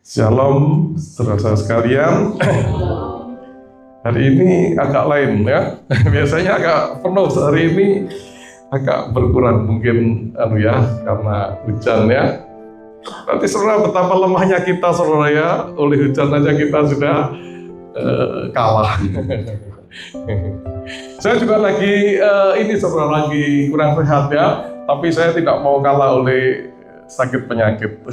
Shalom, saudara-saudara sekalian. Hari ini agak lain ya. Biasanya agak penuh, hari ini agak berkurang mungkin karena hujan ya. Nanti saudara betapa lemahnya kita saudara ya. Oleh hujan aja kita sudah kalah. Saya juga lagi saudara lagi kurang sehat ya. Tapi saya tidak mau kalah oleh sakit penyakit.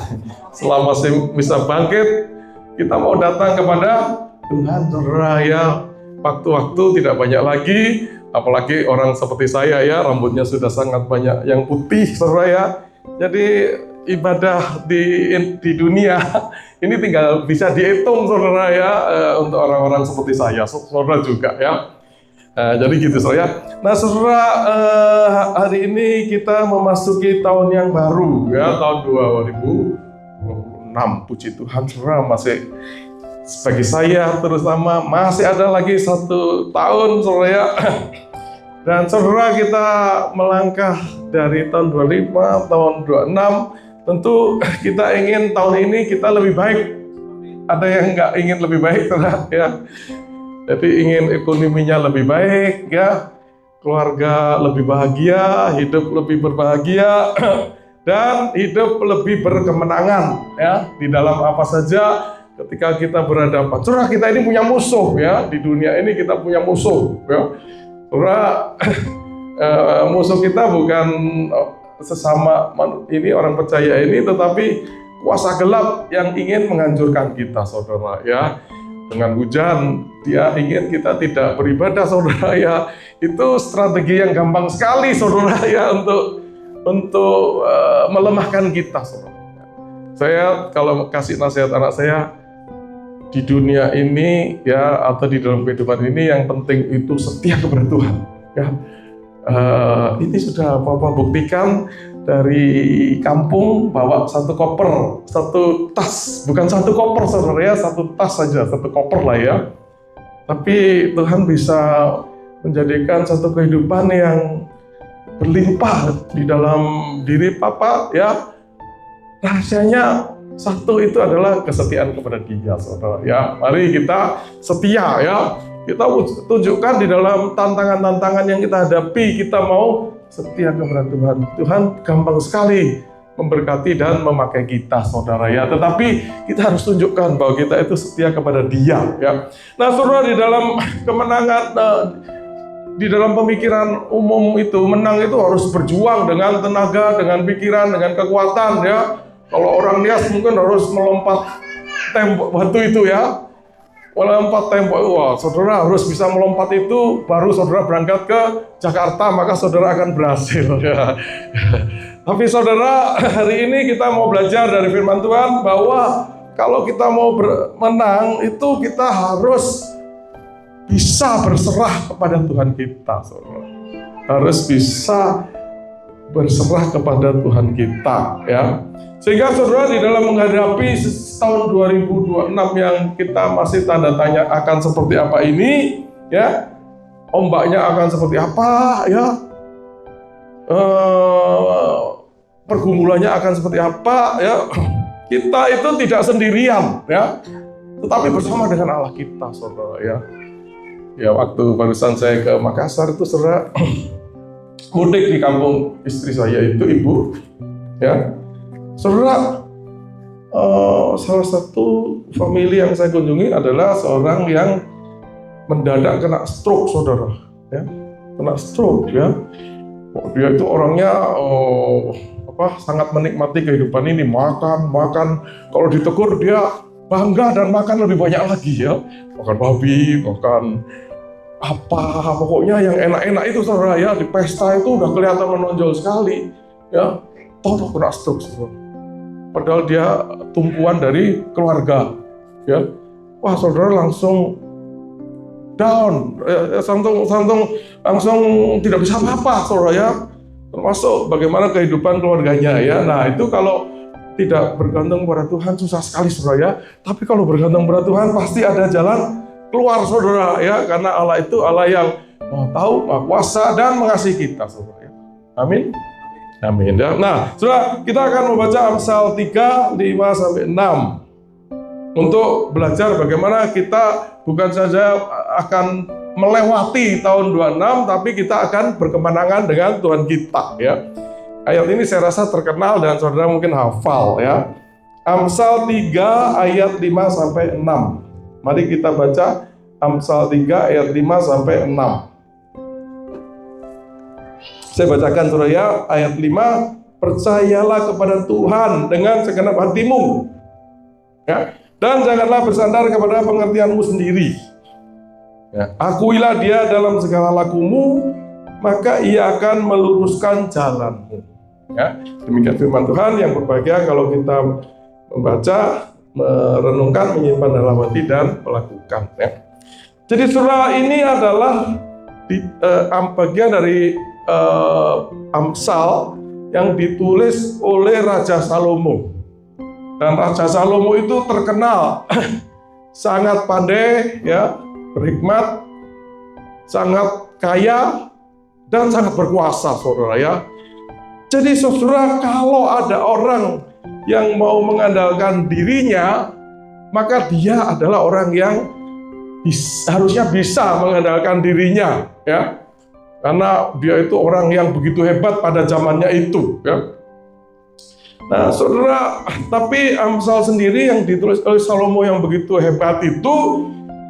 Selama saya bisa bangkit, kita mau datang kepada Tuhan saudara ya. Waktu-waktu tidak banyak lagi, apalagi orang seperti saya ya, rambutnya sudah sangat banyak yang putih saudara ya. Jadi ibadah di dunia ini tinggal bisa dihitung saudara ya, untuk orang-orang seperti saya, saudara juga ya. Jadi gitu saudara. Nah saudara, hari ini kita memasuki tahun yang baru ya, tahun 2026. Puji Tuhan saudara, masih bagi saya terutama masih ada lagi 1 tahun saudara ya. Dan saudara, kita melangkah dari tahun 25, tahun 26. Tentu kita ingin tahun ini kita lebih baik. Ada yang nggak ingin lebih baik saudara ya. Jadi ingin ekonominya lebih baik ya, keluarga lebih bahagia, hidup lebih berbahagia, dan hidup lebih berkemenangan ya di dalam apa saja ketika kita berhadapan. Saudara, kita ini punya musuh ya, di dunia ini kita punya musuh ya. Saudara, musuh kita bukan sesama ini orang percaya ini, tetapi kuasa gelap yang ingin menghancurkan kita saudara ya. Dengan hujan, dia ingin kita tidak beribadah saudara ya. Itu strategi yang gampang sekali saudara ya untuk melemahkan kita saudara. Saya kalau kasih nasihat anak saya, di dunia ini ya, atau di dalam kehidupan ini yang penting itu setia kepada Tuhan ya. Ini sudah Bapak buktikan dari kampung, bawa 1 koper, 1 tas, bukan 1 koper saudara ya, 1 tas saja, 1 koper lah ya. Tapi Tuhan bisa menjadikan satu kehidupan yang berlimpah di dalam diri Papa ya. Rahasianya satu itu adalah kesetiaan kepada Dia saudara ya. Mari kita setia ya. Kita tunjukkan di dalam tantangan-tantangan yang kita hadapi, kita mau setia kepada Tuhan. Tuhan gampang sekali memberkati dan memakai kita saudara ya. Tetapi kita harus tunjukkan bahwa kita itu setia kepada Dia ya. Nah saudara, di dalam kemenangan, di dalam pemikiran umum itu, menang itu harus berjuang dengan tenaga, dengan pikiran, dengan kekuatan ya. Kalau orang Nias mungkin harus melompat tembok batu itu ya. Melompat tembok, wah saudara harus bisa melompat itu, baru saudara berangkat ke Jakarta, maka saudara akan berhasil ya. Tapi saudara, hari ini kita mau belajar dari firman Tuhan bahwa kalau kita mau menang itu kita harus bisa berserah kepada Tuhan kita saudara. Harus bisa berserah kepada Tuhan kita ya. Sehingga saudara, di dalam menghadapi tahun 2026 yang kita masih tanda tanya akan seperti apa ini ya, ombaknya akan seperti apa ya, pergumulannya akan seperti apa ya, kita itu tidak sendirian ya, tetapi bersama dengan Allah kita saudara ya. Ya, waktu barusan saya ke Makassar itu saudara, mudik di kampung istri saya itu ibu ya. Saudara, salah satu famili yang saya kunjungi adalah seorang yang mendadak kena stroke saudara ya. Kena stroke ya. Dia itu orangnya sangat menikmati kehidupan ini, makan, kalau ditegur dia bangga dan makan lebih banyak lagi ya. Makan babi, makan apa, pokoknya yang enak-enak itu saudara ya. Di pesta itu udah kelihatan menonjol sekali ya. Toh kena stroke saudara. Padahal dia tumpuan dari keluarga ya. Wah saudara, langsung down, langsung tidak bisa apa-apa saudara ya. Termasuk bagaimana kehidupan keluarganya ya. Nah itu kalau tidak bergantung pada Tuhan susah sekali saudara ya. Tapi kalau bergantung pada Tuhan pasti ada jalan keluar saudara ya. Karena Allah itu Allah yang Maha tahu, Maha kuasa, dan mengasihi kita saudara ya. Amin. Amin ya. Nah, saudara, kita akan membaca Amsal 3, 5-6. untuk belajar bagaimana kita bukan saja akan melewati tahun 26, tapi kita akan berkemenangan dengan Tuhan kita, ya. Ayat ini saya rasa terkenal dan saudara mungkin hafal, ya. Amsal 3 ayat 5 sampai 6. Mari kita baca Amsal 3 ayat 5 sampai 6. Saya bacakan saudara ya, ayat 5. Percayalah kepada Tuhan dengan segenap hatimu, ya, dan janganlah bersandar kepada pengertianmu sendiri. Ya, akuilah Dia dalam segala lakumu, maka Ia akan meluruskan jalanmu. Ya, demikian firman Tuhan yang berbahagia kalau kita membaca, merenungkan, menyimpan dalam hati dan melakukan. Ya. Jadi surah ini adalah bagian dari Amsal yang ditulis oleh Raja Salomo. Dan Raja Salomo itu terkenal sangat pandai, ya, berhikmat, sangat kaya, dan sangat berkuasa, saudara, ya. Jadi saudara, kalau ada orang yang mau mengandalkan dirinya, maka dia adalah orang yang harusnya bisa mengandalkan dirinya, ya. Karena dia itu orang yang begitu hebat pada zamannya itu, ya. Nah, saudara, tapi Amsal sendiri yang ditulis oleh Salomo yang begitu hebat itu,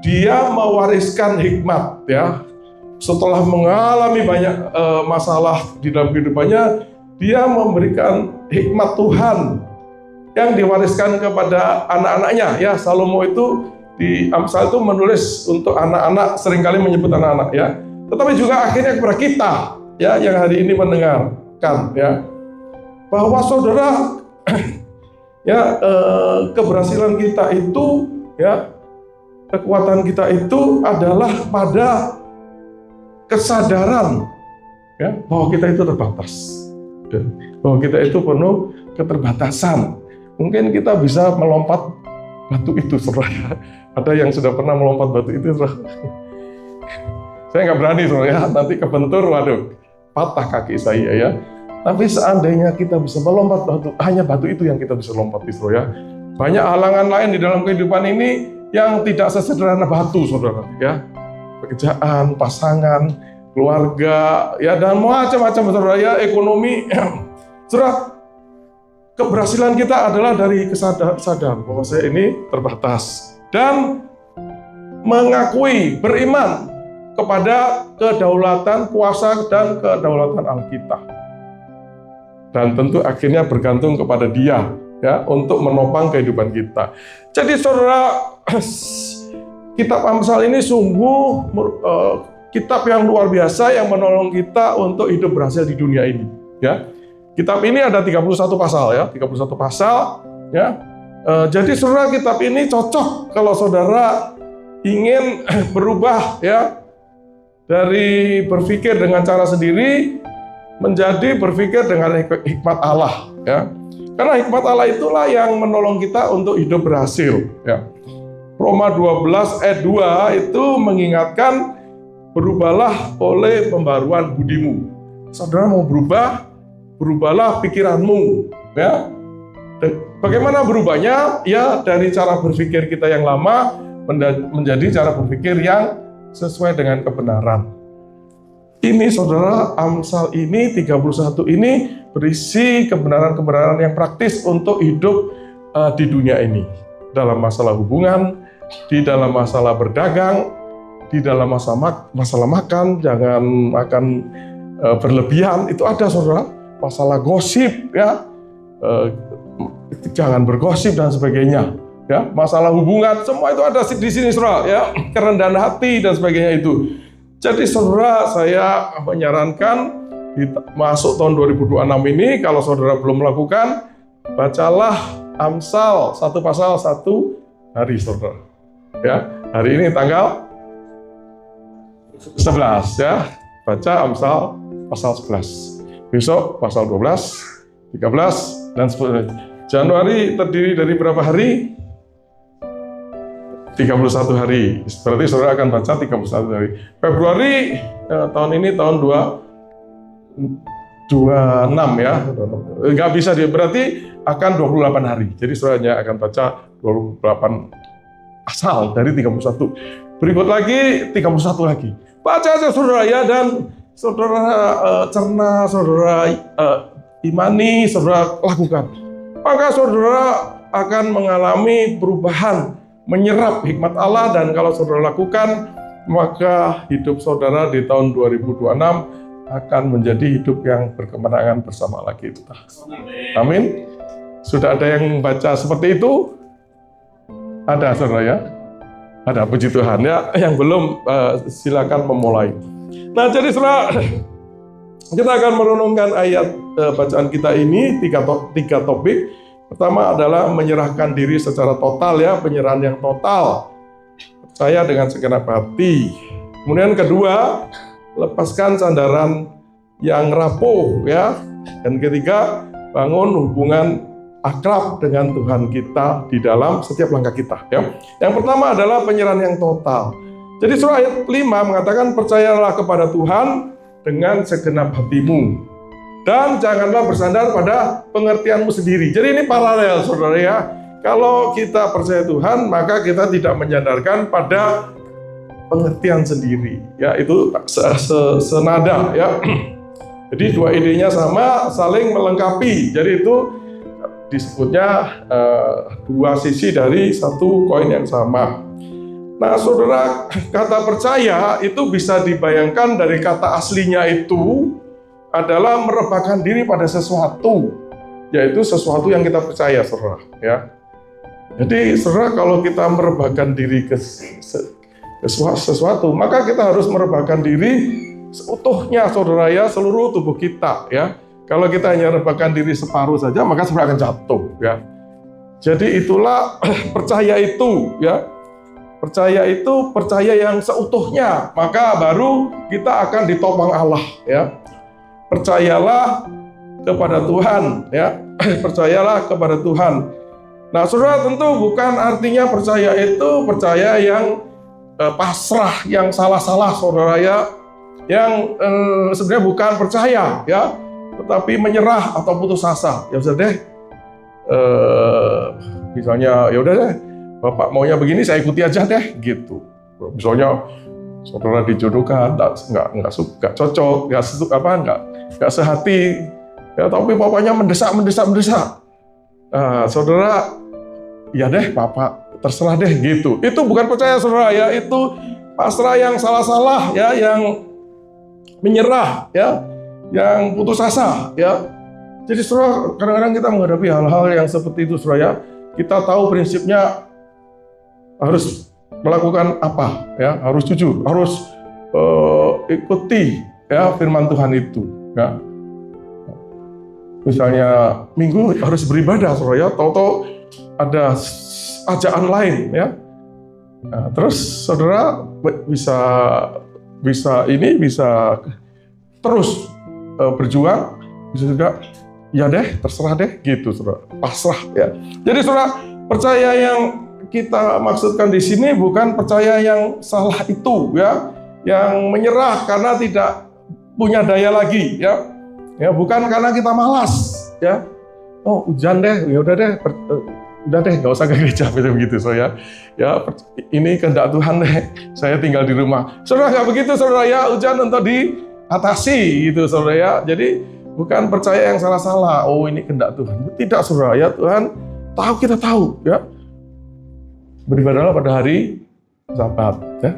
dia mewariskan hikmat, ya. Setelah mengalami banyak masalah di dalam kehidupannya, dia memberikan hikmat Tuhan yang diwariskan kepada anak-anaknya, ya. Salomo itu di Amsal itu menulis untuk anak-anak, seringkali menyebut anak-anak, ya. Tetapi juga akhirnya kepada kita, ya, yang hari ini mendengarkan, ya, bahwa saudara, ya, keberhasilan kita itu, ya, kekuatan kita itu adalah pada kesadaran, ya, bahwa kita itu terbatas, ya, bahwa kita itu penuh keterbatasan. Mungkin kita bisa melompat batu itu, saudara. Ada yang sudah pernah melompat batu itu, saudara? Saya nggak berani, saudara, ya. Nanti kebentur, waduh, patah kaki saya, ya. Tapi seandainya kita bisa melompat batu, hanya batu itu yang kita bisa lompat, saudara, ya. Banyak halangan lain di dalam kehidupan ini yang tidak sesederhana batu, saudara, ya. Pekerjaan, pasangan, keluarga, ya, dan macam-macam, saudara, ya, ekonomi. Saudara, keberhasilan kita adalah dari sadar bahwa saya ini terbatas dan mengakui, beriman kepada kedaulatan kuasa dan kedaulatan Alkitab. Dan tentu akhirnya bergantung kepada Dia, ya, untuk menopang kehidupan kita. Jadi saudara, kitab Amsal ini sungguh kitab yang luar biasa yang menolong kita untuk hidup berhasil di dunia ini, ya. Kitab ini ada 31 pasal, ya, 31 pasal, ya. Jadi saudara, kitab ini cocok kalau saudara ingin berubah, ya, dari berpikir dengan cara sendiri menjadi berpikir dengan hikmat Allah, ya. Karena hikmat Allah itulah yang menolong kita untuk hidup berhasil, ya. Roma 12 ayat 2 itu mengingatkan, berubahlah oleh pembaruan budimu. Saudara mau berubah, berubahlah pikiranmu, ya. Bagaimana berubahnya? Ya, dari cara berpikir kita yang lama menjadi cara berpikir yang sesuai dengan kebenaran. Ini saudara, Amsal ini 31 ini berisi kebenaran-kebenaran yang praktis untuk hidup di dunia ini. Dalam masalah hubungan, di dalam masalah berdagang, di dalam masalah makan, jangan makan berlebihan, itu ada, saudara. Masalah gosip, ya, jangan bergosip dan sebagainya, ya. Masalah hubungan, semua itu ada di sini, saudara, ya. Kerendahan hati dan sebagainya itu. Jadi saudara, saya menyarankan masuk tahun 2026 ini, kalau saudara belum melakukan, bacalah Amsal satu pasal satu hari, saudara. Ya, hari ini tanggal 11, ya. Baca Amsal pasal 11. Besok pasal 12, 13, dan seterusnya. Januari terdiri dari berapa hari? 31 hari. Berarti saudara akan baca 31 hari. Februari tahun ini tahun 26 ya. Nggak bisa dia, berarti akan 28 hari. Jadi saudaranya akan baca 28 asal dari 31. Berikut lagi 31 lagi. Baca aja saudara ya, dan saudara cerna, saudara imani, saudara lakukan. Maka saudara akan mengalami perubahan, menyerap hikmat Allah, dan kalau saudara lakukan, maka hidup saudara di tahun 2026 akan menjadi hidup yang berkemenangan bersama Allah kita. Amin. Sudah ada yang baca seperti itu? Ada saudara ya? Ada, puji Tuhan ya. Yang belum silakan memulai. Nah, jadi saudara, kita akan merenungkan ayat bacaan kita ini tiga topik. Pertama adalah menyerahkan diri secara total ya, penyerahan yang total. Percaya dengan segenap hati. Kemudian kedua, lepaskan sandaran yang rapuh ya. Dan ketiga, bangun hubungan akrab dengan Tuhan kita di dalam setiap langkah kita ya. Yang pertama adalah penyerahan yang total. Jadi surah ayat 5 mengatakan, percayalah kepada Tuhan dengan segenap hatimu dan janganlah bersandar pada pengertianmu sendiri. Jadi ini paralel saudara ya. Kalau kita percaya Tuhan, maka kita tidak menyandarkan pada pengertian sendiri ya, itu senada ya. Jadi dua idenya sama, saling melengkapi. Jadi itu disebutnya dua sisi dari satu koin yang sama. Nah saudara, kata percaya itu bisa dibayangkan dari kata aslinya itu adalah merebahkan diri pada sesuatu, yaitu sesuatu yang kita percaya saudara ya. Jadi saudara, kalau kita merebahkan diri ke sesuatu, maka kita harus merebahkan diri seutuhnya saudara ya, seluruh tubuh kita ya. Kalau kita hanya rebahkan diri separuh saja, maka saudara akan jatuh ya. Jadi itulah percaya itu ya. Percaya itu percaya yang seutuhnya, maka baru kita akan ditopang Allah ya. Percayalah kepada Tuhan ya. Percayalah kepada Tuhan. Nah, saudara, tentu bukan artinya percaya itu percaya yang pasrah, yang salah-salah saudara ya. Yang sebenarnya bukan percaya ya, tetapi menyerah atau putus asa. Ya sudah deh, misalnya ya udah deh, Bapak maunya begini, saya ikuti aja deh, gitu. Misalnya saudara dijodohkan, nggak cocok, nggak sehati, ya, tapi bapaknya mendesak. Nah, saudara, ya deh, Bapak terserah deh, gitu. Itu bukan percaya saudara ya, itu pasrah yang salah-salah ya, yang menyerah ya, yang putus asa ya. Jadi saudara, kadang-kadang kita menghadapi hal-hal yang seperti itu saudara ya. Kita tahu prinsipnya harus melakukan apa ya, harus jujur, harus ikuti ya firman Tuhan itu ya. Misalnya minggu harus beribadah saudara ya, tahu-tahu ada ajaan lain ya. Nah, terus saudara bisa terus berjuang, bisa juga ya deh, terserah deh, gitu saudara, pasrah ya. Jadi saudara, percaya yang kita maksudkan di sini bukan percaya yang salah itu ya, yang menyerah karena tidak punya daya lagi ya. Ya, bukan karena kita malas ya. Oh, hujan deh, ya udah deh, udah deh, nggak usah ke gereja begitu saudara ya. Ini kehendak Tuhan deh, saya tinggal di rumah. Saudara, nggak begitu saudara ya, hujan untuk diatasi gitu saudara ya. Jadi bukan percaya yang salah-salah. Oh, ini kehendak Tuhan. Tidak saudara ya, Tuhan tahu, kita tahu ya. Beribadahlah pada hari Sabat ya.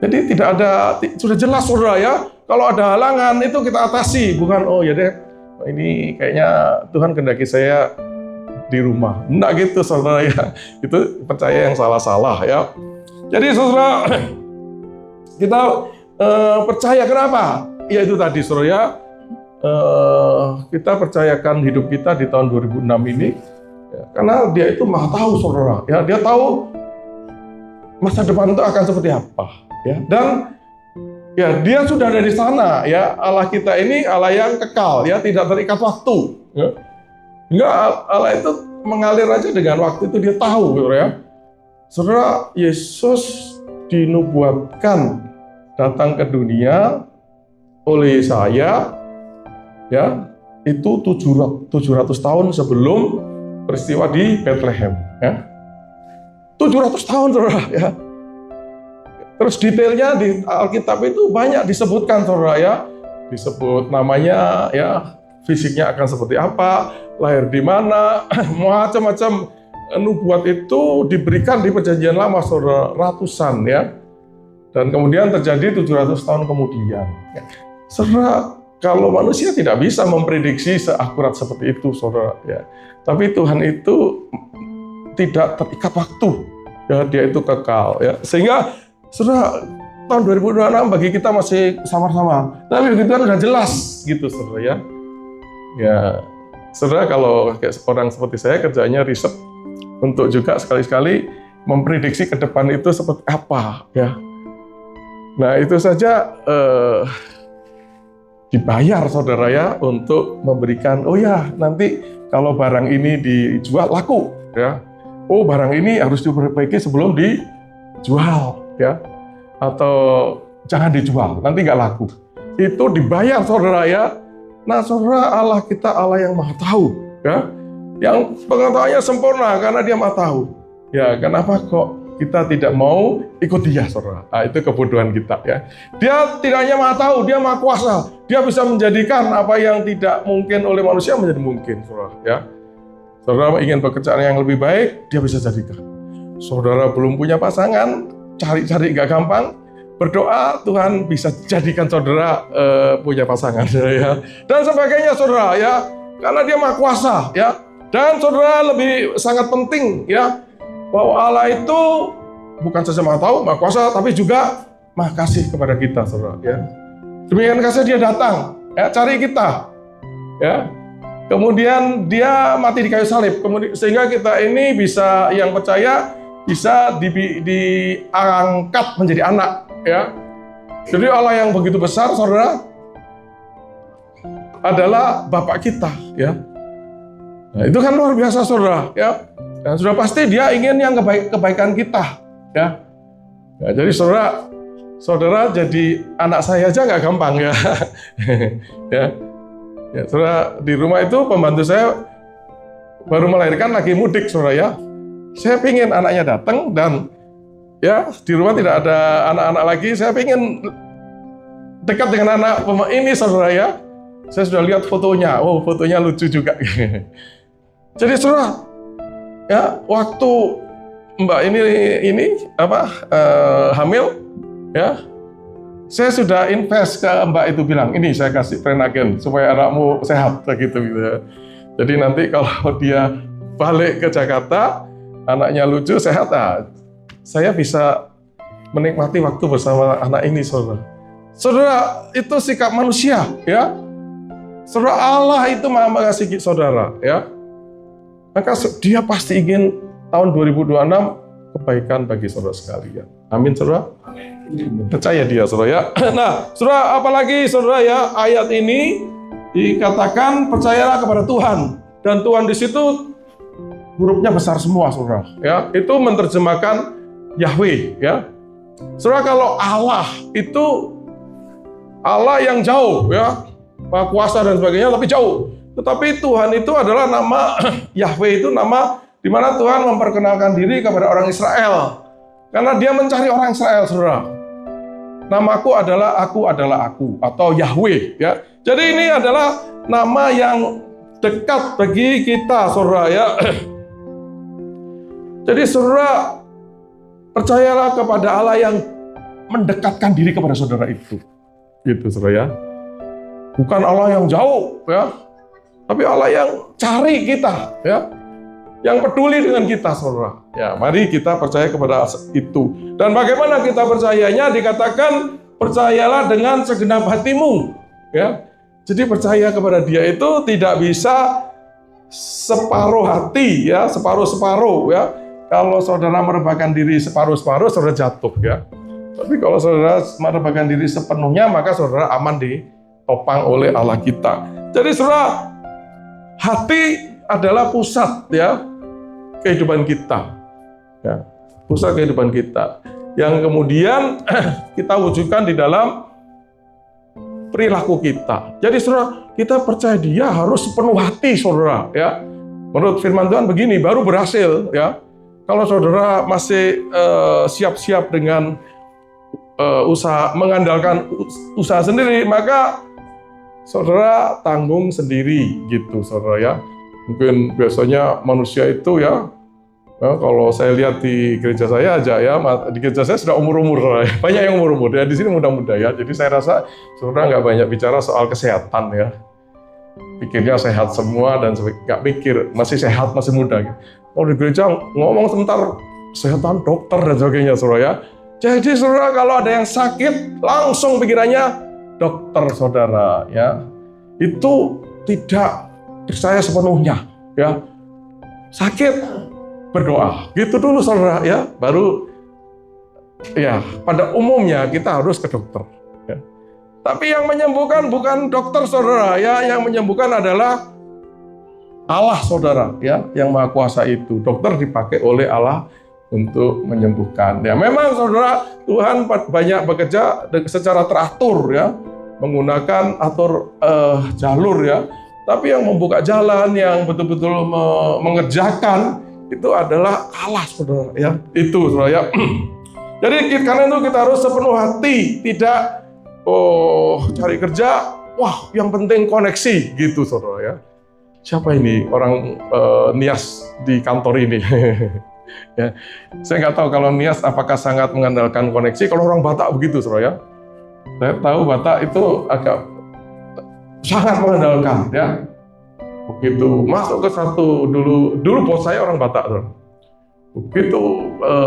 Jadi tidak ada, sudah jelas saudara ya. Kalau ada halangan itu kita atasi, bukan oh ya deh, ini kayaknya Tuhan kehendaki saya di rumah. Enggak gitu saudara ya. Itu percaya yang salah-salah ya. Jadi saudara, kita percaya kenapa? Ya itu tadi saudara ya. Kita percayakan hidup kita di tahun 2006 ini ya, karena dia itu maha tahu saudara ya. Dia tahu masa depan itu akan seperti apa ya, dan ya dia sudah ada di sana ya. Allah kita ini Allah yang kekal ya, tidak terikat waktu ya. Enggak, Allah itu mengalir aja dengan waktu, itu dia tahu saudara ya. Saudara, Yesus dinubuatkan datang ke dunia oleh Yesaya ya, itu 700 tahun sebelum peristiwa di Bethlehem. Ya. 700 tahun, saudara. Ya. Terus detailnya di Alkitab itu banyak disebutkan, saudara. Ya. Disebut namanya, ya, fisiknya akan seperti apa, lahir di mana, macam-macam nubuat itu diberikan di Perjanjian Lama, saudara, ratusan, ya. Dan kemudian terjadi 700 tahun kemudian. Ya. Saudara, kalau manusia tidak bisa memprediksi seakurat seperti itu, saudara. Ya. Tapi Tuhan itu tidak terikat waktu, ya, dia itu kekal. Ya. Sehingga, saudara, tahun 2026 bagi kita masih samar-samar. Tapi begitu kan udah jelas, gitu, saudara, ya. Ya, saudara, kalau orang seperti saya kerjanya riset untuk juga sekali-sekali memprediksi ke depan itu seperti apa, ya. Nah, itu saja dibayar, saudara, ya, untuk memberikan, oh ya, nanti kalau barang ini dijual laku, ya. Oh, barang ini harus diperbaiki sebelum dijual, ya. Atau jangan dijual, nanti nggak laku. Itu dibayar, saudara, ya. Nah, saudara, Allah kita Allah yang Maha Tahu, ya. Yang pengetahuannya sempurna karena Dia Maha Tahu. Ya, kenapa kok kita tidak mau ikut Dia, saudara? Nah, itu kebodohan kita, ya. Dia tidak hanya Maha Tahu, Dia Maha Kuasa. Dia bisa menjadikan apa yang tidak mungkin oleh manusia menjadi mungkin, saudara, ya. Saudara ingin pekerjaan yang lebih baik, Dia bisa jadikan. Saudara belum punya pasangan, cari-cari nggak gampang, berdoa Tuhan bisa jadikan saudara punya pasangan, ya. Dan sebagainya, saudara, ya. Karena Dia Maha Kuasa, ya. Dan saudara lebih sangat penting, ya, bahwa Allah itu bukan saja Maha Tahu, Maha Kuasa, tapi juga Maha Kasih kepada kita, saudara, ya. Demikian kasih Dia datang, ya, cari kita, ya. Kemudian Dia mati di kayu salib, sehingga kita ini bisa, yang percaya, bisa diangkat menjadi anak, ya. Jadi Allah yang begitu besar, saudara, adalah Bapak kita, ya. Nah, itu kan luar biasa, saudara, ya. Dan sudah pasti Dia ingin yang kebaikan kita, ya. Nah, jadi saudara jadi anak saya aja nggak gampang, ya. Ya. Ya, saudara, di rumah itu pembantu saya baru melahirkan, lagi mudik, saudara, ya. Saya pingin anaknya datang dan, ya, di rumah tidak ada anak-anak lagi. Saya pingin dekat dengan anak ini, saudara, ya. Saya sudah lihat fotonya. Oh, fotonya lucu juga. Jadi, saudara, ya, waktu Mbak ini hamil, ya, saya sudah invest ke Mbak itu, bilang, ini saya kasih Prenagen supaya anakmu sehat, gitu. Jadi nanti kalau dia balik ke Jakarta, anaknya lucu, sehat, saya bisa menikmati waktu bersama anak ini, saudara. Saudara, itu sikap manusia, ya. Saudara, Allah itu Maha mengasihi saudara, ya. Maka Dia pasti ingin tahun 2026 kebaikan bagi saudara sekalian. Amin, saudara. Percaya Dia, saudara, ya. Nah, saudara, apalagi, saudara, ya, ayat ini dikatakan percayalah kepada Tuhan, dan Tuhan di situ hurufnya besar semua, saudara, ya. Itu menerjemahkan Yahweh, ya. Saudara, kalau Allah itu Allah yang jauh, ya, Maha Kuasa dan sebagainya, tapi jauh. Tetapi Tuhan itu adalah nama Yahweh, itu nama di mana Tuhan memperkenalkan diri kepada orang Israel. Karena Dia mencari orang Israel, saudara. Namaku adalah aku, atau Yahweh, ya. Jadi ini adalah nama yang dekat bagi kita, saudara, ya. Jadi, saudara, percayalah kepada Allah yang mendekatkan diri kepada saudara itu. Gitu, saudara, ya. Bukan Allah yang jauh, ya. Tapi Allah yang cari kita, ya. Yang peduli dengan kita, saudara. Ya, mari kita percaya kepada itu. Dan bagaimana kita percayanya? Dikatakan percayalah dengan segenap hatimu, ya. Jadi percaya kepada Dia itu tidak bisa separuh hati, ya, separuh-separuh, ya. Kalau saudara merebahkan diri separuh-separuh, saudara jatuh, ya. Tapi kalau saudara merebahkan diri sepenuhnya, maka saudara aman ditopang oleh Allah kita. Jadi, saudara, hati adalah pusat, ya, kehidupan kita, ya, pusat kehidupan kita, yang kemudian kita wujudkan di dalam perilaku kita. Jadi, saudara, kita percaya Dia harus sepenuh hati, saudara. Ya, menurut firman Tuhan begini, baru berhasil. Ya, kalau saudara masih siap-siap dengan usaha mengandalkan usaha sendiri, maka saudara tanggung sendiri, gitu, saudara ya. Mungkin biasanya manusia itu ya, kalau saya lihat di gereja saya aja ya, di gereja saya sudah umur-umur, banyak yang umur-umur ya, di sini muda-muda ya. Jadi saya rasa saudara nggak banyak bicara soal kesehatan ya. Pikirnya sehat semua dan nggak mikir masih sehat, masih muda. Kalau di gereja ngomong sebentar kesehatan dokter dan sebagainya, saudara ya. Jadi saudara kalau ada yang sakit langsung pikirannya dokter, saudara ya. Itu tidak percaya sepenuhnya ya. Sakit berdoa, gitu dulu saudara ya, baru ya pada umumnya kita harus ke dokter ya. Tapi yang menyembuhkan bukan dokter, saudara ya, yang menyembuhkan adalah Allah, saudara ya, yang Maha Kuasa itu. Dokter dipakai oleh Allah untuk menyembuhkan ya. Memang saudara, Tuhan banyak bekerja secara teratur ya, menggunakan jalur ya. Tapi yang membuka jalan, yang betul-betul mengerjakan itu adalah Allah, saudara ya. Itu saudara ya. Jadi karena itu kita harus sepenuh hati, tidak cari kerja, wah yang penting koneksi gitu, saudara ya. Siapa ini orang Nias di kantor ini? Ya, saya nggak tahu kalau Nias apakah sangat mengandalkan koneksi. Kalau orang Batak begitu, saudara ya. Saya tahu Batak itu agak sangat mengandalkan ya. Begitu masuk ke satu, dulu bos saya orang Batak, saudara. Begitu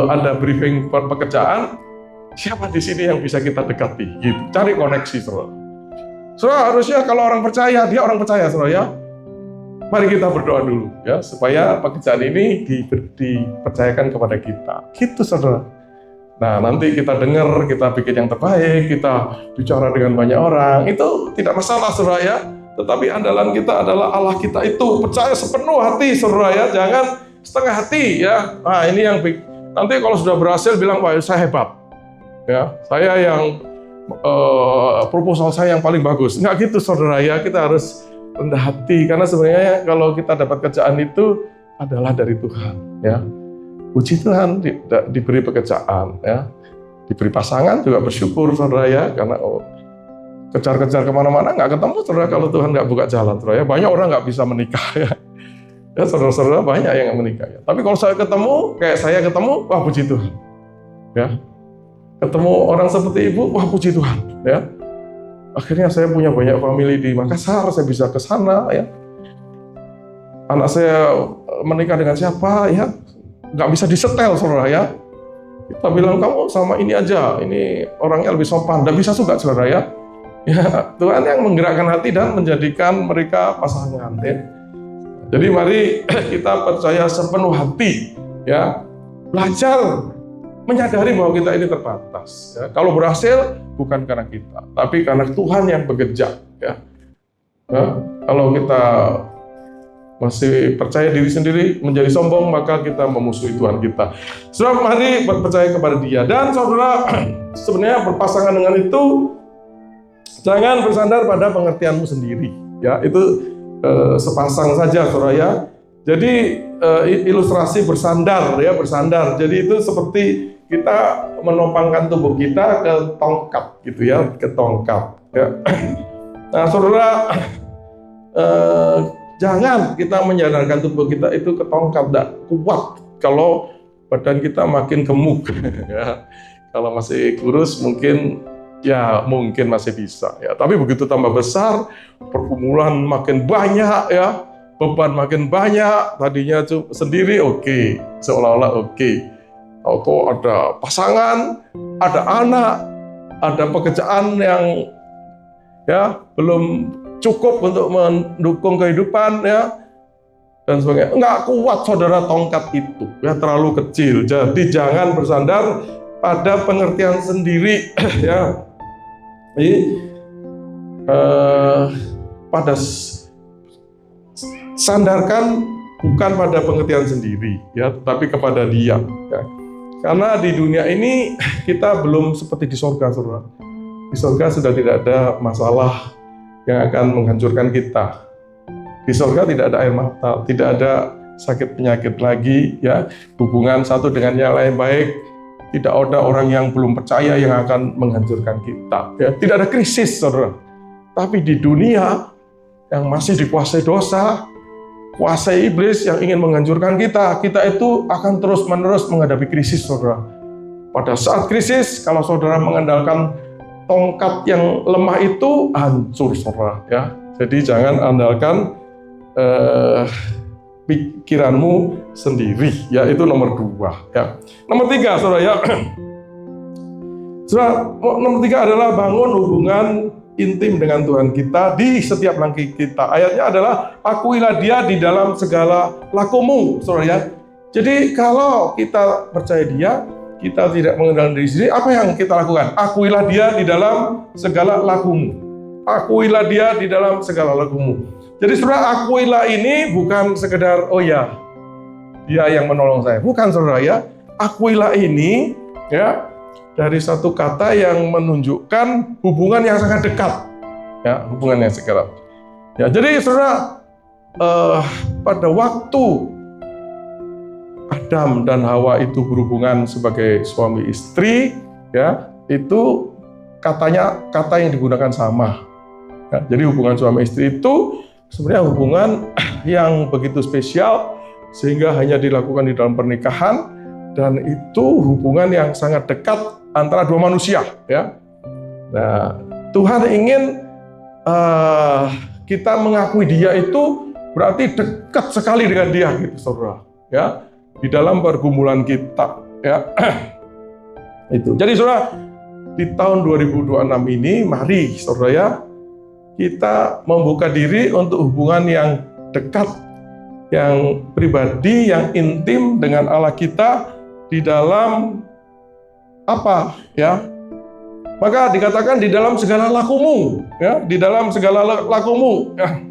ada briefing pekerjaan, siapa di sini yang bisa kita dekati? Gitu, cari koneksi, saudara. Saudara harusnya kalau orang percaya, dia orang percaya, saudara ya. Mari kita berdoa dulu ya, supaya pekerjaan ini dipercayakan kepada kita. Gitu, saudara. Nah, nanti kita dengar, kita bikin yang terbaik, kita bicara dengan banyak orang, itu tidak masalah, saudara ya. Tetapi andalan kita adalah Allah kita itu, percaya sepenuh hati, saudara ya, jangan setengah hati ya. Nah, ini yang nanti kalau sudah berhasil bilang, wah saya hebat ya, saya yang proposal saya yang paling bagus. Nggak gitu, saudara ya, kita harus rendah hati, karena sebenarnya kalau kita dapat kerjaan itu adalah dari Tuhan ya. Puji Tuhan diberi pekerjaan ya, diberi pasangan juga bersyukur, saudara ya, karena kejar-kejar kemana-mana nggak ketemu, saudara, kalau Tuhan nggak buka jalan, saudara ya. Banyak orang nggak bisa menikah ya. Ya, saudara-saudara banyak yang nggak menikah ya. Tapi kalau saya ketemu, kayak saya ketemu, wah puji Tuhan ya. Ketemu orang seperti ibu, wah puji Tuhan ya. Akhirnya saya punya banyak famili di Makassar, saya bisa ke sana ya. Anak saya menikah dengan siapa ya, nggak bisa disetel, saudara ya. Kita bilang kamu sama ini aja, ini orangnya lebih sopan, nggak bisa juga, saudara ya. Ya, Tuhan yang menggerakkan hati dan menjadikan mereka pasangan. Ya. Jadi mari kita percaya sepenuh hati, ya, belajar menyadari bahwa kita ini terbatas. Ya. Kalau berhasil bukan karena kita, tapi karena Tuhan yang bekerja. Ya. Ya. Kalau kita masih percaya diri sendiri, menjadi sombong, maka kita memusuhi Tuhan kita. Saudara, mari percaya kepada Dia. Dan saudara, sebenarnya berpasangan dengan itu, jangan bersandar pada pengertianmu sendiri, ya itu sepasang saja, saudara ya. Jadi ilustrasi bersandar, ya bersandar. Jadi itu seperti kita menopangkan tubuh kita ke tongkat, gitu ya, ke tongkat. Ya. Nah, saudara, jangan kita menyadarkan tubuh kita itu ke tongkat, tidak kuat kalau badan kita makin gemuk. Ya. Kalau masih kurus mungkin. Ya mungkin masih bisa ya, tapi begitu tambah besar, pergumulan makin banyak ya, beban makin banyak. Tadinya sendiri oke, seolah-olah oke. Atau ada pasangan, ada anak, ada pekerjaan yang ya belum cukup untuk mendukung kehidupan ya, dan sebagainya. Nggak kuat, saudara, tongkat itu ya, terlalu kecil. Jadi jangan bersandar pada pengertian sendiri ya. Jadi pada sandarkan bukan pada pengertian sendiri ya, tetapi kepada Dia ya. Karena di dunia ini kita belum seperti di surga, saudara. Di surga sudah tidak ada masalah yang akan menghancurkan kita. Di surga tidak ada air mata, tidak ada sakit penyakit lagi, ya. Hubungan satu dengan yang lain baik. Tidak ada orang yang belum percaya yang akan menghancurkan kita. Ya. Tidak ada krisis, saudara. Tapi di dunia yang masih dikuasai dosa, kuasai iblis yang ingin menghancurkan kita, kita itu akan terus-menerus menghadapi krisis, saudara. Pada saat krisis, kalau saudara mengandalkan tongkat yang lemah itu, hancur, saudara. Ya. Jadi jangan andalkan pikiranmu sendiri, ya, itu nomor 2, ya. Nomor 3, saudara, ya. Saudara, nomor 3 adalah bangun hubungan intim dengan Tuhan kita di setiap langkah kita. Ayatnya adalah akuilah Dia di dalam segala lakumu, saudara, ya. Jadi kalau kita percaya Dia, kita tidak mengenal diri sendiri, apa yang kita lakukan? Akuilah Dia di dalam segala lakumu. Akuilah Dia di dalam segala lakumu. Jadi saudara, akuilah ini bukan sekedar, oh ya, Dia yang menolong saya. Bukan, saudara, ya. Akuilah ini, ya, dari satu kata yang menunjukkan hubungan yang sangat dekat. Ya, hubungan yang sangat dekat. Ya, jadi saudara, pada waktu Adam dan Hawa itu berhubungan sebagai suami istri, ya, itu kata yang digunakan sama. Ya, jadi hubungan suami istri itu sebenarnya hubungan yang begitu spesial sehingga hanya dilakukan di dalam pernikahan, dan itu hubungan yang sangat dekat antara dua manusia, ya. Nah, Tuhan ingin kita mengakui Dia itu berarti dekat sekali dengan Dia, gitu, saudara, ya, di dalam pergumulan kita, ya. Itu. Jadi saudara, di tahun 2026 ini mari, saudara, ya, kita membuka diri untuk hubungan yang dekat, yang pribadi, yang intim dengan Allah kita di dalam apa, ya? Maka dikatakan di dalam segala lakumu, ya, di dalam segala lakumu, ya.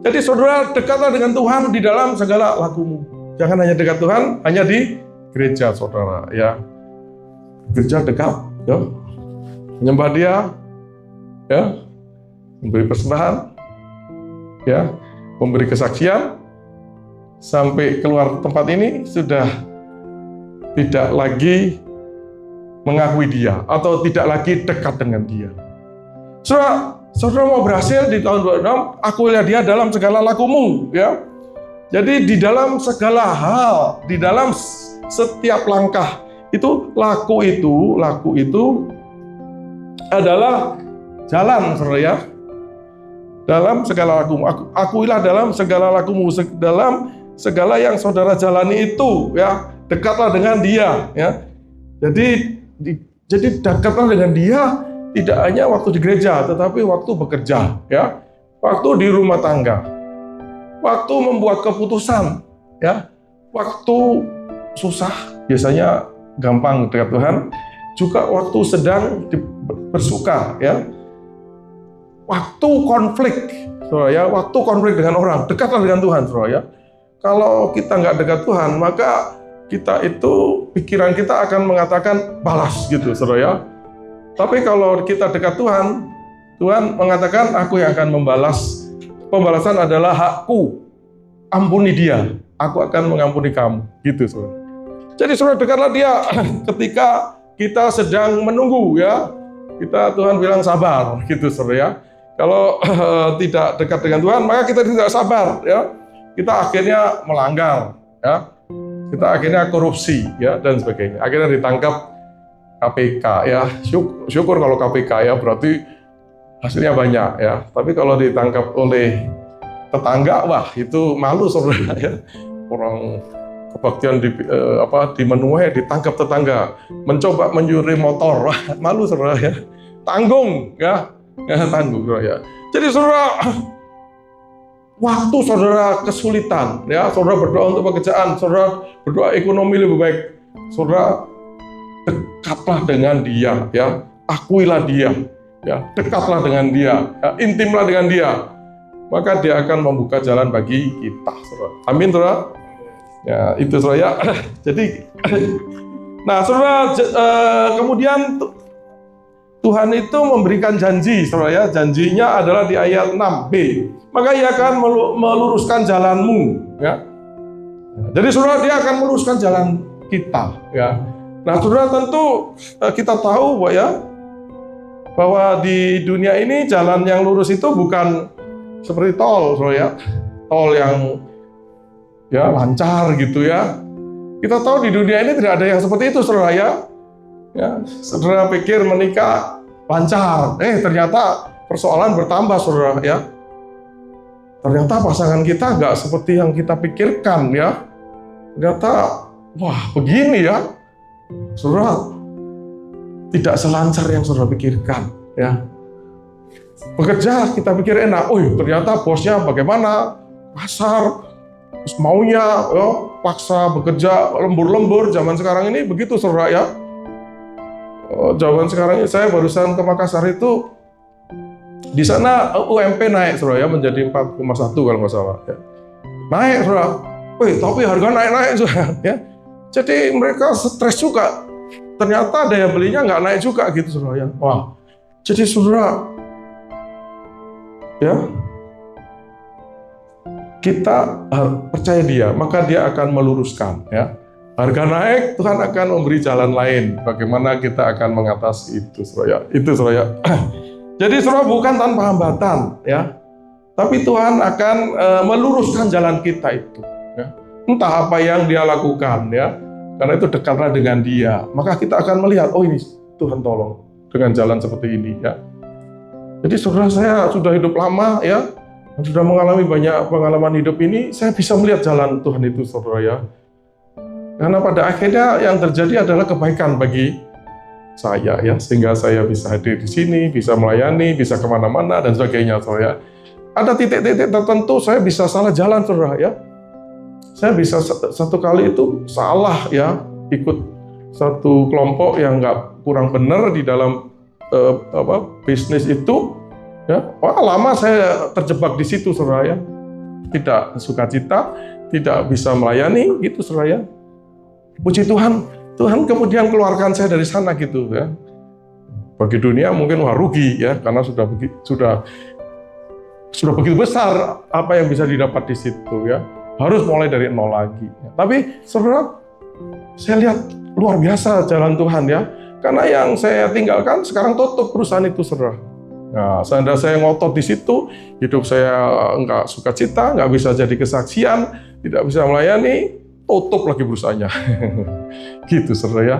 Jadi saudara, dekatlah dengan Tuhan di dalam segala lakumu. Jangan hanya dekat Tuhan hanya di gereja, saudara, ya. Gereja dekat, ya. Menyembah Dia, ya. Memberi persembahan, ya, memberi kesaksian, sampai keluar tempat ini sudah tidak lagi mengakui Dia atau tidak lagi dekat dengan Dia. Saudara mau berhasil di tahun 26, akuilah Dia dalam segala lakumu, ya. Jadi di dalam segala hal, di dalam setiap langkah itu, laku itu adalah jalan, saudara, ya. Dalam segala lakumu, akuilah dalam segala lakumu, dalam segala yang saudara jalani itu, ya, dekatlah dengan Dia, ya. Jadi dekatlah dengan Dia tidak hanya waktu di gereja, tetapi waktu bekerja, ya, waktu di rumah tangga, waktu membuat keputusan, ya, waktu susah biasanya gampang dekat Tuhan, juga waktu sedang bersuka, ya. Waktu konflik, saudara, ya, waktu konflik dengan orang, dekatlah dengan Tuhan, saudara, ya. Kalau kita nggak dekat Tuhan, maka kita itu, pikiran kita akan mengatakan balas, gitu, saudara, ya. Tapi kalau kita dekat Tuhan, Tuhan mengatakan, aku yang akan membalas. Pembalasan adalah hakku. Ampuni dia, aku akan mengampuni kamu, gitu, saudara. Jadi saudara, dekatlah Dia ketika kita sedang menunggu, ya. Tuhan bilang sabar, gitu, saudara, ya. Kalau tidak dekat dengan Tuhan, maka kita tidak sabar, ya. Kita akhirnya melanggar, ya. Kita akhirnya korupsi, ya, dan sebagainya. Akhirnya ditangkap KPK, ya. Syukur kalau KPK, ya, berarti hasilnya banyak, ya. Tapi kalau ditangkap oleh tetangga, wah, itu malu, saudara, ya. Orang kebaktian di Menuai ditangkap tetangga, mencoba mencuri motor, wah, malu, saudara, ya. Tanggung, ya. Tanggung, ya. Jadi saudara, waktu saudara kesulitan, ya, saudara berdoa untuk pekerjaan, saudara berdoa ekonomi lebih baik, saudara dekatlah dengan Dia, ya, akuilah Dia, ya, dekatlah dengan Dia, ya, intimlah dengan Dia, maka Dia akan membuka jalan bagi kita, saudara. Amin, saudara. Ya, itu, saudara, ya. Jadi, nah, saudara, kemudian Tuhan itu memberikan janji, saudara ya. Janjinya adalah di ayat 6b. Maka ia akan meluruskan jalanmu, ya. Jadi saudara, dia akan meluruskan jalan kita, ya. Nah, saudara, tentu kita tahu bahwa di dunia ini jalan yang lurus itu bukan seperti tol, saudara ya. Tol yang ya lancar gitu ya. Kita tahu di dunia ini tidak ada yang seperti itu, saudara ya. Ya, saudara pikir menikah lancar, ternyata persoalan bertambah, saudara ya. Ternyata pasangan kita nggak seperti yang kita pikirkan ya. Ternyata, wah begini ya, saudara, tidak selancar yang saudara pikirkan ya. Bekerja kita pikir enak, ternyata bosnya bagaimana, kasar, terus maunya paksa bekerja lembur-lembur. Zaman sekarang ini begitu, saudara ya. Zaman sekarang ini saya barusan ke Makassar itu, di sana UMP naik, saudara ya, menjadi 4,1 kalau nggak salah ya. Naik, saudara. Tapi harga naik-naik, saudara ya. Jadi mereka stres juga. Ternyata daya belinya nggak naik juga gitu, saudara ya. Wah, jadi saudara ya, kita percaya dia, maka dia akan meluruskan ya. Harga naik, Tuhan akan memberi jalan lain. Bagaimana kita akan mengatasi itu, saudara? Itu, saudara. Jadi, saudara, bukan tanpa hambatan, ya. Tapi Tuhan akan meluruskan jalan kita itu. Ya. Entah apa yang Dia lakukan, ya. Karena itu dekatlah dengan Dia. Maka kita akan melihat, ini Tuhan tolong dengan jalan seperti ini, ya. Jadi, saudara, saya sudah hidup lama, ya. Sudah mengalami banyak pengalaman hidup ini, saya bisa melihat jalan Tuhan itu, saudara, ya. Karena pada akhirnya yang terjadi adalah kebaikan bagi saya ya, sehingga saya bisa hadir di sini, bisa melayani, bisa kemana-mana dan sebagainya, saudara. Ada titik-titik tertentu saya bisa salah jalan, saudara ya. Saya bisa satu kali itu salah ya, ikut satu kelompok yang kurang benar di dalam bisnis itu ya. Lama saya terjebak di situ, saudara ya. Tidak sukacita, tidak bisa melayani gitu, saudara ya. Puji Tuhan, Tuhan kemudian keluarkan saya dari sana gitu ya. Bagi dunia mungkin rugi ya, karena sudah begitu besar apa yang bisa didapat di situ ya. Harus mulai dari nol lagi. Tapi saudara, saya lihat luar biasa jalan Tuhan ya. Karena yang saya tinggalkan sekarang tutup perusahaan itu, saudara. Nah, seandainya saya ngotot di situ, hidup saya nggak sukacita, nggak bisa jadi kesaksian, tidak bisa melayani, tutup lagi perusahaannya. Gitu, saudara ya.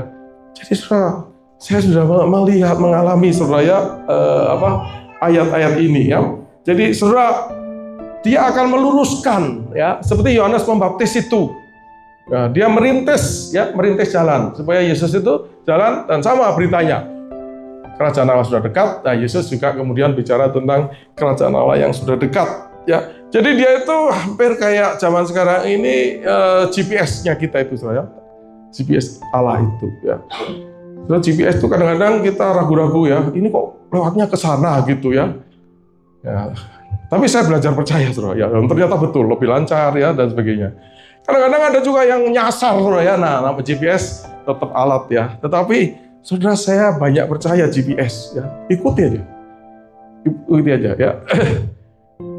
Jadi saudara, saya sudah melihat, mengalami, saudara ya, ayat-ayat ini ya. Jadi saudara, dia akan meluruskan ya, seperti Yohanes Pembaptis itu. Nah, dia merintis jalan supaya Yesus itu jalan, dan sama beritanya. Kerajaan Allah sudah dekat. Nah, Yesus juga kemudian bicara tentang kerajaan Allah yang sudah dekat ya. Jadi dia itu hampir kayak zaman sekarang ini GPS-nya kita itu, saudara. GPS Allah itu ya. Terus GPS itu kadang-kadang kita ragu-ragu ya, ini kok lewatnya ke sana gitu ya. Ya. Tapi saya belajar percaya, saudara ya, dan ternyata betul, lebih lancar ya dan sebagainya. Kadang-kadang ada juga yang nyasar, saudara ya. Nah, nama GPS tetap alat ya. Tetapi saudara, saya banyak percaya GPS ya. Ikuti aja ya.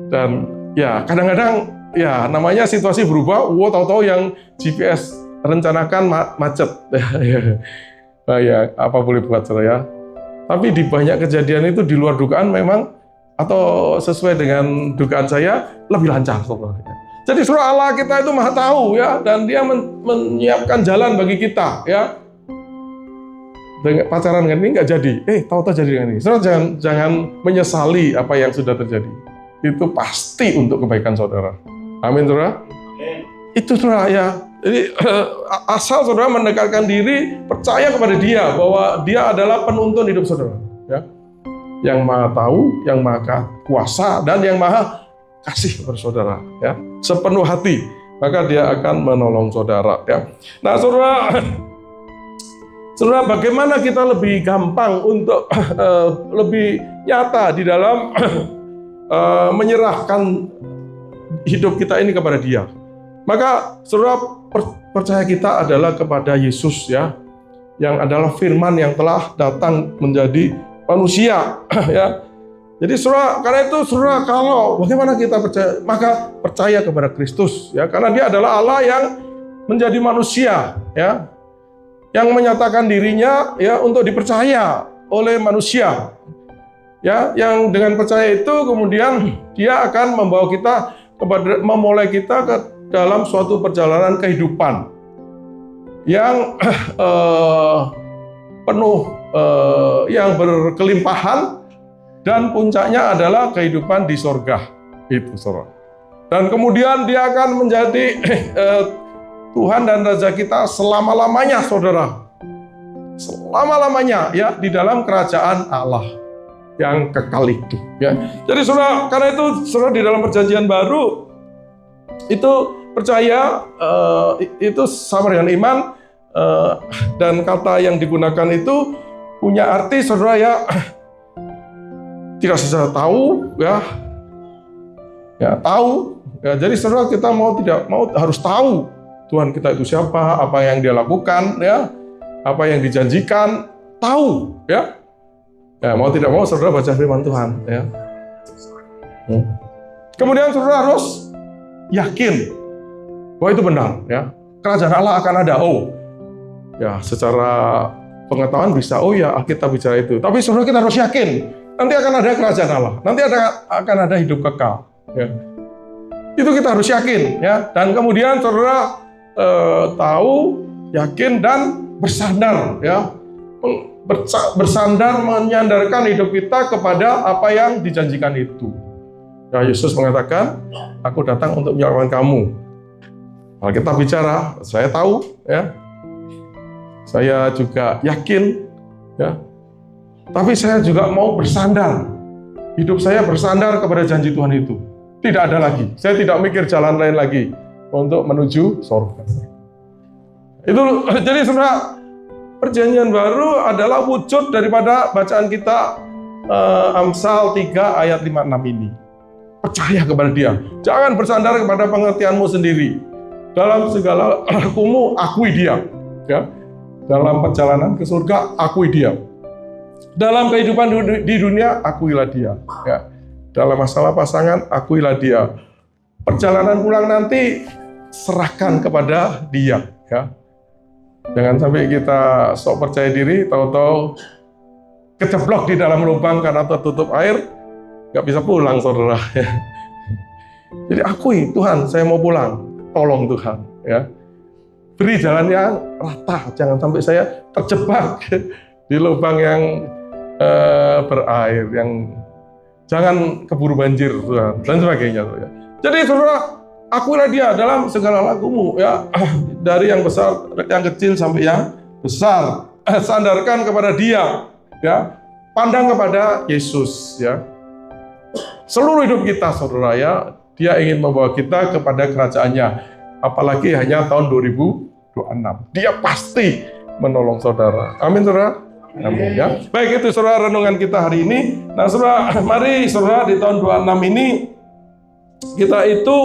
Dan ya, kadang-kadang ya namanya situasi berubah, tahu-tahu yang GPS rencanakan macet. Ya, apa boleh buat, saudara ya. Tapi di banyak kejadian itu di luar dugaan memang, atau sesuai dengan dugaan saya, lebih lancar, saudara. Jadi saudara, Allah kita itu Maha tahu ya, dan Dia menyiapkan jalan bagi kita ya. Dengan pacaran dengan ini nggak jadi, tahu-tahu jadi dengan ini. Saudara, jangan menyesali apa yang sudah terjadi. Itu pasti untuk kebaikan saudara. Amin, saudara. Itu, saudara ya. Jadi asal saudara mendekatkan diri, percaya kepada Dia bahwa Dia adalah penuntun hidup saudara, ya. Yang Maha tahu, yang Maha kuasa, dan yang Maha kasih kepada saudara, ya. Sepenuh hati, maka Dia akan menolong saudara, ya. Nah, saudara, bagaimana kita lebih gampang untuk lebih nyata di dalam menyerahkan hidup kita ini kepada Dia. Maka saudara, percaya kita adalah kepada Yesus ya, yang adalah firman yang telah datang menjadi manusia ya. Jadi saudara, karena itu saudara, kalau bagaimana kita percaya, maka percaya kepada Kristus ya, karena Dia adalah Allah yang menjadi manusia ya, yang menyatakan dirinya ya untuk dipercaya oleh manusia ya, yang dengan percaya itu kemudian Dia akan membawa kita kepada, memulai kita ke dalam suatu perjalanan kehidupan yang penuh, yang berkelimpahan, dan puncaknya adalah kehidupan di sorga itu saudara. Dan kemudian Dia akan menjadi Tuhan dan Raja kita selama-lamanya saudara, selama-lamanya ya, di dalam kerajaan Allah yang kekal itu ya. Jadi saudara, karena itu saudara, di dalam perjanjian baru itu percaya itu sama dengan iman, dan kata yang digunakan itu punya arti saudara ya, tidak saja tahu ya, tahu ya. Jadi saudara, kita mau tidak mau harus tahu Tuhan kita itu siapa, apa yang Dia lakukan ya, apa yang dijanjikan, tahu ya. Ya, mau tidak mau saudara baca firman Tuhan ya. Kemudian saudara harus yakin bahwa itu benar ya. Kerajaan Allah akan ada. Oh ya, secara pengetahuan bisa, oh ya kita bicara itu. Tapi saudara, kita harus yakin nanti akan ada kerajaan Allah, nanti akan ada hidup kekal ya. Itu kita harus yakin ya. Dan kemudian saudara tahu, yakin, dan bersandar ya. Bersandar, menyandarkan hidup kita kepada apa yang dijanjikan itu. Ya, Yesus mengatakan, aku datang untuk menyelamatkan kamu. Kalau kita bicara, saya tahu ya, saya juga yakin ya, tapi saya juga mau bersandar. Hidup saya bersandar kepada janji Tuhan itu. Tidak ada lagi. Saya tidak mikir jalan lain lagi untuk menuju surga. Itu jadi saudara, perjanjian baru adalah wujud daripada bacaan kita Amsal 3 ayat 5-6 ini. Percaya kepada Dia. Jangan bersandar kepada pengertianmu sendiri. Dalam segala lakumu akui Dia. Ya. Dalam perjalanan ke surga akui Dia. Dalam kehidupan di dunia, akuilah Dia. Ya. Dalam masalah pasangan, akuilah Dia. Perjalanan pulang nanti, serahkan kepada Dia. Ya. Jangan sampai kita sok percaya diri, tahu-tahu keceblok di dalam lubang karena tertutup air, nggak bisa pulang, saudara. Ya. Jadi akui, Tuhan, saya mau pulang. Tolong Tuhan. Ya. Beri jalan yang rata, jangan sampai saya terjebak di lubang yang berair, yang jangan keburu banjir Tuhan, dan sebagainya. Jadi saudara, akuilah Dia dalam segala lakumu ya, dari yang besar, yang kecil sampai yang besar. Sandarkan kepada Dia ya, pandang kepada Yesus ya. Seluruh hidup kita saudara ya, Dia ingin membawa kita kepada kerajaannya, apalagi hanya tahun 2026. Dia pasti menolong saudara. Amin saudara. Amin ya. Baik, itu saudara renungan kita hari ini. Nah saudara, mari saudara, di tahun 26 ini kita itu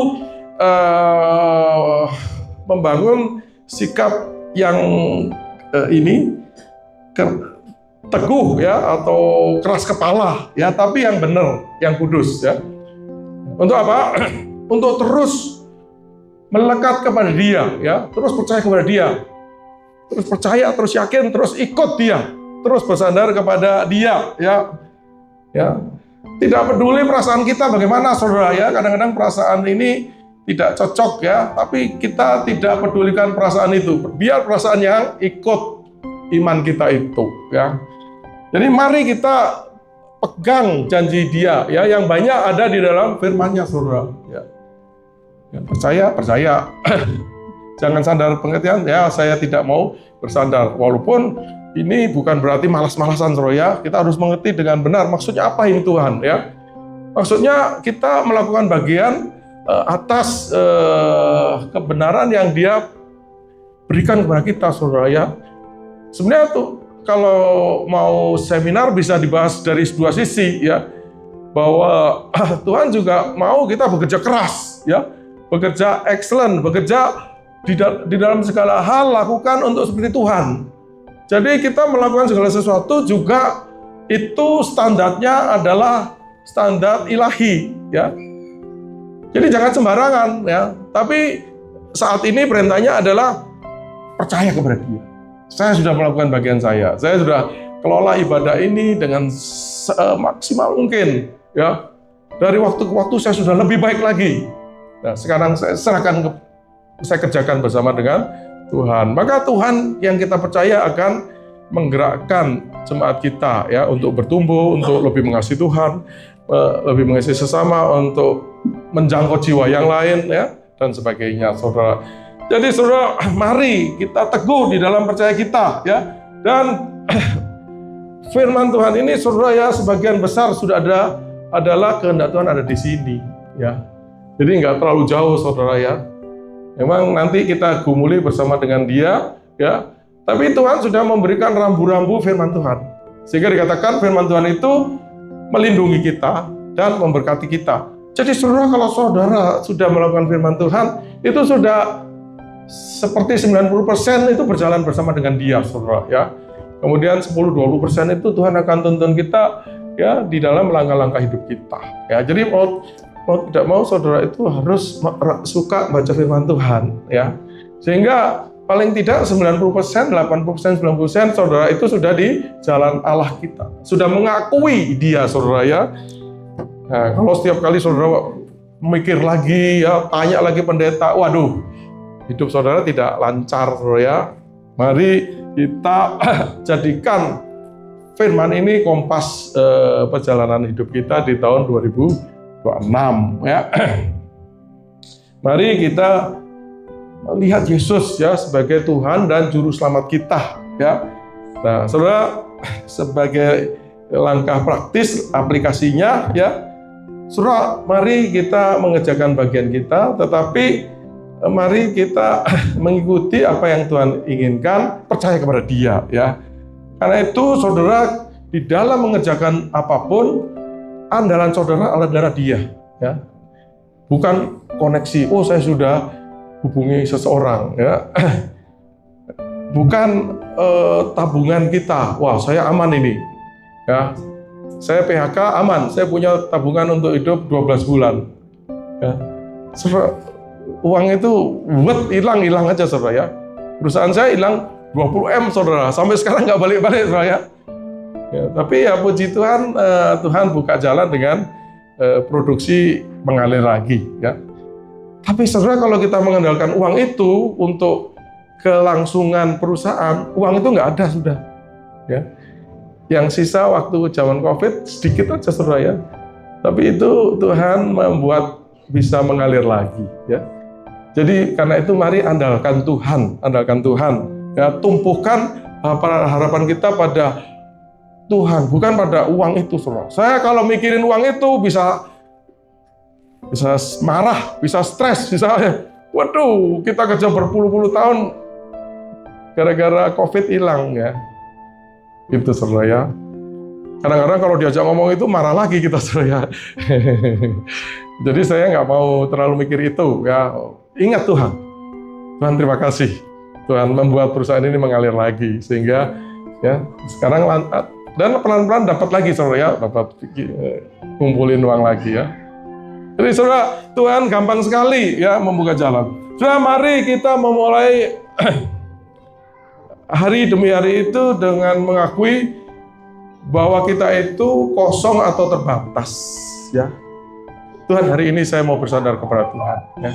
membangun sikap yang ini teguh ya, atau keras kepala ya, tapi yang benar, yang kudus ya. Untuk apa? Untuk terus melekat kepada Dia ya, terus percaya kepada Dia, terus percaya, terus yakin, terus ikut Dia, terus bersandar kepada Dia ya. Ya. Tidak peduli perasaan kita bagaimana saudara ya, kadang-kadang perasaan ini tidak cocok ya, tapi kita tidak pedulikan perasaan itu. Biar perasaan yang ikut iman kita itu ya. Jadi mari kita pegang janji Dia ya, yang banyak ada di dalam firman-Nya saudara ya. Ya, percaya. Jangan sandar pengertian ya, saya tidak mau bersandar. Walaupun ini bukan berarti malas-malasan saudara ya. Kita harus mengerti dengan benar maksudnya apa ini Tuhan ya. Maksudnya kita melakukan bagian atas kebenaran yang Dia berikan kepada kita saudara ya. Sebenarnya tuh kalau mau seminar bisa dibahas dari dua sisi ya, bahwa Tuhan juga mau kita bekerja keras ya, bekerja excellent, bekerja di dalam segala hal, lakukan untuk seperti Tuhan. Jadi kita melakukan segala sesuatu juga itu standarnya adalah standar ilahi, ya. Jadi jangan sembarangan, ya. Tapi saat ini perintahnya adalah percaya kepada Dia. Saya sudah melakukan bagian saya sudah kelola ibadah ini dengan maksimal mungkin, ya. Dari waktu ke waktu saya sudah lebih baik lagi. Nah, sekarang saya kerjakan bersama dengan Tuhan. Maka Tuhan yang kita percaya akan menggerakkan jemaat kita, ya, untuk bertumbuh, untuk lebih mengasihi Tuhan, lebih mengasihi sesama, untuk menjangkau jiwa yang lain, ya, dan sebagainya, saudara. Jadi saudara, mari kita teguh di dalam percaya kita, ya. Dan firman Tuhan ini, saudara, ya, sebagian besar sudah adalah kehendak Tuhan ada di sini, ya. Jadi nggak terlalu jauh, saudara, ya. Memang nanti kita gumuli bersama dengan Dia, ya. Tapi Tuhan sudah memberikan rambu-rambu firman Tuhan. Sehingga dikatakan firman Tuhan itu melindungi kita dan memberkati kita. Jadi saudara, kalau saudara sudah melakukan firman Tuhan, itu sudah seperti 90% itu berjalan bersama dengan Dia, saudara, ya. Kemudian 10-20% itu Tuhan akan tuntun kita, ya, di dalam langkah-langkah hidup kita. Ya, jadi mau tidak mau saudara itu harus suka baca firman Tuhan, ya. Sehingga paling tidak 90%, 80%, 90% saudara itu sudah di jalan Allah kita. Sudah mengakui Dia, saudara, ya. Nah, kalau setiap kali saudara mikir lagi, ya, tanya lagi pendeta, waduh, hidup saudara tidak lancar, saudara, ya. Mari kita jadikan firman ini kompas perjalanan hidup kita di tahun 2026, ya. Mari kita lihat Yesus, ya, sebagai Tuhan dan juru selamat kita, ya. Nah, saudara, sebagai langkah praktis aplikasinya, ya, saudara, mari kita mengerjakan bagian kita, tetapi mari kita mengikuti apa yang Tuhan inginkan, percaya kepada Dia, ya. Karena itu, saudara, di dalam mengerjakan apapun, andalan saudara adalah Dia, ya. Bukan koneksi, oh saya sudah hubungi seseorang, ya. Bukan tabungan kita, wah saya aman ini, ya. Saya PHK aman, saya punya tabungan untuk hidup 12 bulan. Ya. Saudara, uang itu hilang aja, saudara, ya. Perusahaan saya hilang 20 M, saudara, sampai sekarang nggak balik-balik, saudara, ya. Ya, tapi ya puji Tuhan, Tuhan buka jalan dengan produksi mengalir lagi, ya. Tapi saudara, kalau kita mengandalkan uang itu untuk kelangsungan perusahaan, uang itu nggak ada sudah, ya. Yang sisa waktu zaman COVID sedikit aja, saudara, ya. Tapi itu Tuhan membuat bisa mengalir lagi, ya. Jadi karena itu mari andalkan Tuhan, ya, tumpuhkan harapan kita pada Tuhan, bukan pada uang itu, saudara. Saya kalau mikirin uang itu bisa marah, bisa stres, bisa, waduh, kita kerja berpuluh-puluh tahun gara-gara COVID hilang, ya. Itu, saudara, ya. Kadang-kadang kalau diajak ngomong itu marah lagi kita, saudara, ya. Jadi saya nggak mau terlalu mikir itu, ya. Ingat Tuhan, terima kasih. Tuhan membuat perusahaan ini mengalir lagi, sehingga, ya, sekarang dan pelan-pelan dapat lagi, saudara, ya, dapat kumpulin uang lagi, ya. Jadi saudara, Tuhan gampang sekali, ya, membuka jalan. Saudara, mari kita memulai hari demi hari itu dengan mengakui bahwa kita itu kosong atau terbatas, ya. Tuhan, hari ini saya mau bersandar kepada Tuhan, ya.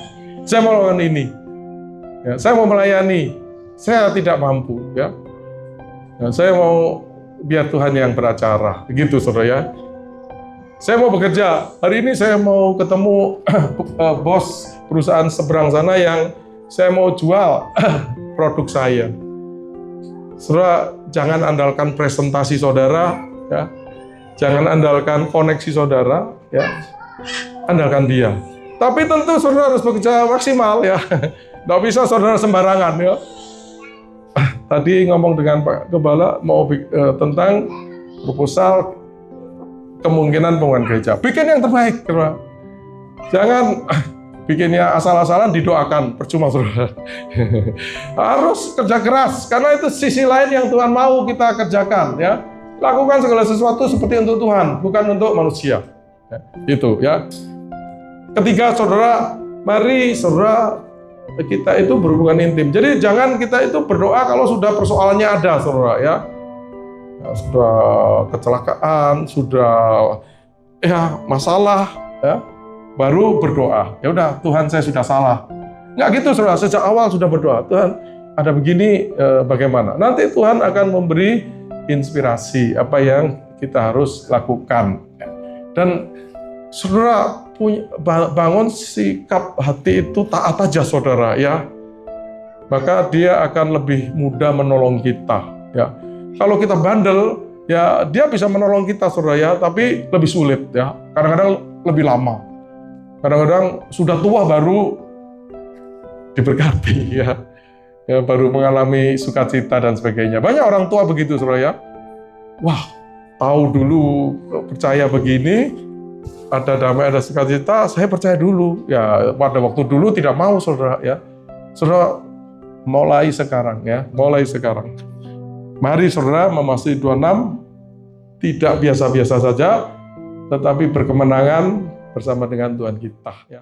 Saya mau melakukan ini, ya. Saya mau melayani, saya tidak mampu, ya. Nah, saya mau biar Tuhan yang beracara, begitu, saudara, ya. Saya mau bekerja, hari ini saya mau ketemu bos perusahaan seberang sana yang saya mau jual produk saya. Saudara, jangan andalkan presentasi saudara, ya. Jangan andalkan koneksi saudara, ya. Andalkan Dia. Tapi tentu saudara harus bekerja maksimal, ya. Nggak bisa saudara sembarangan, ya. Tadi ngomong dengan Pak Gembala mau tentang proposal kemungkinan pembangunan gereja. Bikin yang terbaik, saudara. Jangan bikinnya asal-asalan, didoakan, percuma, saudara. Harus kerja keras, karena itu sisi lain yang Tuhan mau kita kerjakan, ya. Lakukan segala sesuatu seperti untuk Tuhan, bukan untuk manusia. Ya, itu ya. Ketiga, saudara, mari saudara kita itu berhubungan intim. Jadi jangan kita itu berdoa kalau sudah persoalannya ada, saudara ya. Sudah kecelakaan, sudah masalah, ya, baru berdoa. Ya udah, Tuhan saya sudah salah. Nggak gitu, saudara. Sejak awal sudah berdoa. Tuhan, ada begini, bagaimana? Nanti Tuhan akan memberi inspirasi apa yang kita harus lakukan. Dan saudara bangun sikap hati itu taat aja, saudara ya. Maka dia akan lebih mudah menolong kita. Ya, kalau kita bandel, ya dia bisa menolong kita, saudara ya, tapi lebih sulit ya. Kadang-kadang lebih lama. Kadang-kadang sudah tua baru diberkati ya. Ya, baru mengalami sukacita dan sebagainya. Banyak orang tua begitu, saudara ya. Wah, tahu dulu percaya begini, ada damai, ada sukacita, saya percaya dulu. Ya, pada waktu dulu tidak mau, saudara ya. Saudara, mulai sekarang ya, mulai sekarang. Mari saudara, memasuki 26 tidak biasa-biasa saja, tetapi berkemenangan bersama dengan Tuhan kita. Ya.